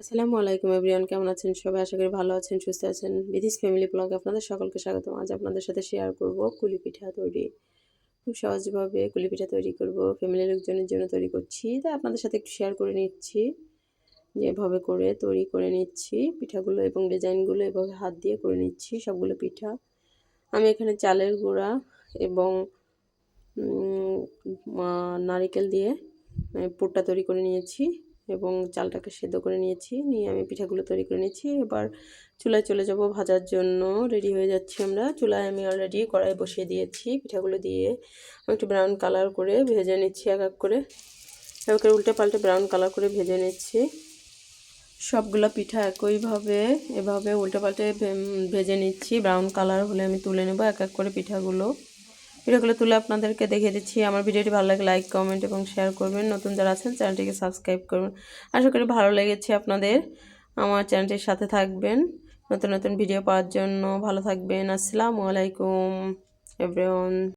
আসসালামু আলাইকুম এভরিওয়ান, কেমন আছেন সবাই? আশা করি ভালো আছেন, সুস্থ আছেন। বিথিস ফ্যামিলি ব্লগে আপনাদের সকলকে স্বাগতম। আজ আপনাদের সাথে শেয়ার করব কুলি পিঠা তৈরি। খুব সহজভাবে কুলি পিঠা তৈরি করব। ফ্যামিলির লোকজনের জন্য তৈরি করছি, তাই আপনাদের সাথে একটু শেয়ার করে নিচ্ছি যেভাবে করে তৈরি করে নিচ্ছি পিঠাগুলো এবং ডিজাইনগুলো এভাবে হাত দিয়ে করে নিচ্ছি সবগুলো পিঠা। আমি এখানে চালের গুঁড়া এবং নারিকেল দিয়ে পুরটা তৈরি করে নিয়েছি এবং চালটাকে সেদ্ধ করে নিয়েছি। নিয়ে আমি পিঠাগুলো তৈরি করে নিয়েছি। এবার চুলায় চলে যাব ভাজার জন্য। রেডি হয়ে যাচ্ছি আমরা। চুলায় আমি অলরেডি কড়াই বসিয়ে দিয়েছি। পিঠাগুলো দিয়ে আমি একটু ব্রাউন কালার করে ভেজে নিচ্ছি এক এক করে। এবার উল্টে পাল্টে ব্রাউন কালার করে ভেজে নিচ্ছি। সবগুলো পিঠা একইভাবে এভাবে উল্টে পাল্টে ভেজে নিচ্ছি। ব্রাউন কালার হলে আমি তুলে নেব এক এক করে পিঠাগুলো তুলে আপনাদেরকে দেখিয়ে দিচ্ছি। আমার ভিডিওটি ভালো লাগে লাইক, কমেন্ট এবং শেয়ার করবেন। নতুন যারা আছেন চ্যানেলটিকে সাবস্ক্রাইব করবেন। আশা করি ভালো লেগেছে আপনাদের। আমার চ্যানেলটির সাথে থাকবেন নতুন নতুন ভিডিও পাওয়ার জন্য। ভালো থাকবেন। আসসালামু আলাইকুম এভরিওয়ান।